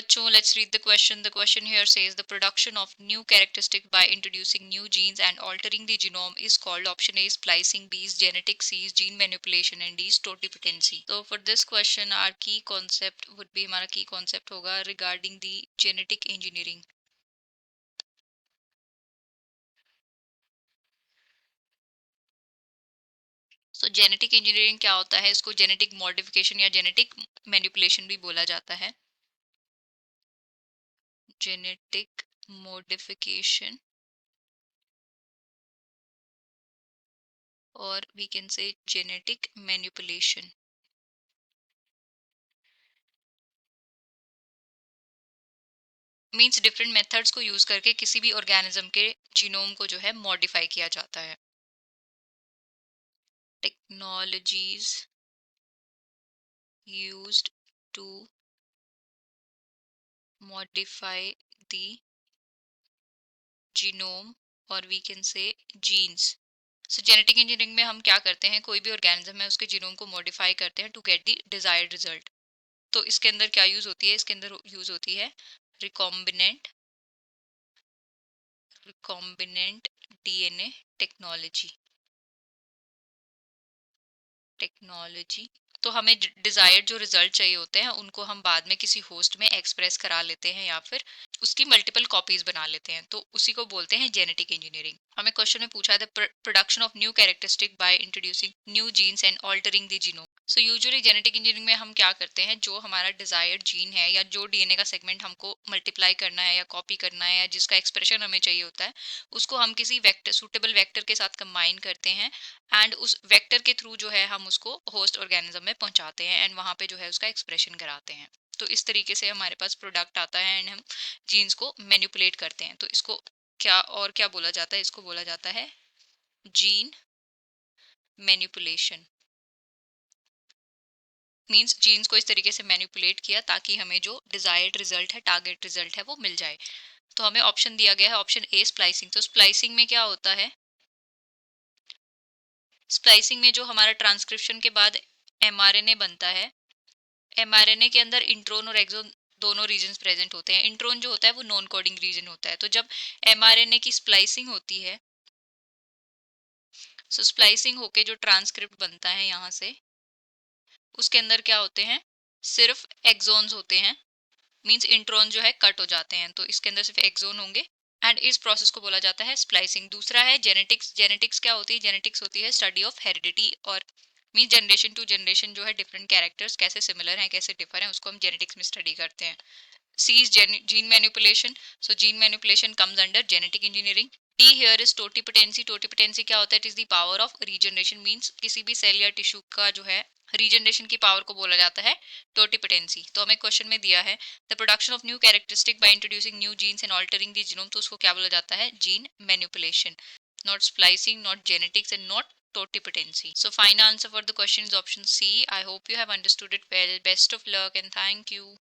बच्चों, let's read the question. The question here says the production of new characteristic by introducing new genes and altering the genome is called option A splicing, B is genetic, C is gene manipulation and D is totipotency. So for this question our key concept would be, हमारा key concept होगा regarding the genetic engineering. So genetic engineering क्या होता है, इसको genetic modification या genetic manipulation भी बोला जाता है. जेनेटिक मॉडिफिकेशन और we can say genetic manipulation. Means different methods को यूज करके किसी भी ऑर्गेनिज्म के जीनोम को जो है मॉडिफाई किया जाता है. Technologies used to modify the genome और we can say genes. So genetic engineering में हम क्या करते हैं, कोई भी ऑर्गेनिज्म है उसके जीनोम को मॉडिफाई करते हैं to get the desired result. तो इसके अंदर क्या यूज होती है, इसके अंदर यूज होती है रिकॉम्बिनेंट डीएनए टेक्नोलॉजी. तो हमें डिजायर्ड जो रिजल्ट चाहिए होते हैं उनको हम बाद में किसी होस्ट में एक्सप्रेस करा लेते हैं या फिर उसकी मल्टीपल कॉपीज बना लेते हैं, तो उसी को बोलते हैं जेनेटिक इंजीनियरिंग. हमें क्वेश्चन में पूछा है the production of new characteristic by introducing new genes and altering the genome. So usually genetic engineering में हम क्या करते हैं, जो हमारा डिजायर्ड जीन है या जो डीएनए का सेगमेंट हमको मल्टीप्लाई करना है या कॉपी करना है या जिसका एक्सप्रेशन हमें चाहिए होता है, उसको हम किसी वेक्टर सूटेबल वेक्टर के साथ कंबाइन करते हैं एंड उस वेक्टर के थ्रू जो है हम उसको होस्ट ऑर्गेनिज्म में पहुंचाते हैं एंड वहां पे जो है उसका एक्सप्रेशन कराते हैं. तो इस तरीके से हमारे पास प्रोडक्ट आता है एंड हम जीन्स को मैनिपुलेट करते हैं. तो इसको क्या बोला जाता है, इसको बोला जाता है जीन मैनिपुलेशन. मींस जीन्स को इस तरीके से मैनिपुलेट किया ताकि हमें जो डिजायर्ड रिजल्ट है, टारगेट रिजल्ट है, वो मिल जाए. तो हमें ऑप्शन दिया गया है ऑप्शन ए स्प्लाइसिंग. तो स्प्लाइसिंग में क्या होता है, स्प्लाइसिंग में जो हमारा ट्रांसक्रिप्शन के बाद एमआरएनए बनता है, एमआरएनए के अंदर इंट्रोन और एक्सोन दोनों रीजन्स प्रेजेंट होते हैं. इंट्रोन जो होता है वो नॉन कोडिंग रीजन होता है. तो जब एमआरएनए की स्प्लाइसिंग होती है, सो स्प्लाइसिंग होके जो ट्रांसक्रिप्ट बनता है यहाँ से, उसके अंदर क्या होते हैं, सिर्फ एक्सोन्स होते हैं. मींस इंट्रोन जो है कट हो जाते हैं, तो इसके अंदर सिर्फ एक्सोन होंगे एंड इस प्रोसेस को बोला जाता है स्प्लाइसिंग. दूसरा है जेनेटिक्स. जेनेटिक्स क्या होती है, जेनेटिक्स होती है स्टडी ऑफ हेरिडिटी और मीन जनरेशन टू जनरेशन जो है डिफरेंट कैरेक्टर्स कैसे सिमिलर हैं कैसे डिफर हैं, उसको हम जेनेटिक्स में स्टडी करते हैं. C is gene manipulation. So gene manipulation comes under genetic engineering. D here is totipotency. Totipotency क्या होता है, it is the power of regeneration. Means किसी भी सेल या टिश्यू का जो है रीजनरेशन की पावर को बोला जाता है टोटिपोटेंसी. तो हमें क्वेश्चन में दिया है the production of new characteristic by introducing new genes and altering the genome. तो उसको क्या बोला जाता है, gene manipulation. Not splicing, not genetics and not totipotency. So final answer for the question is option C. I hope you have understood it well. Best of luck and thank you.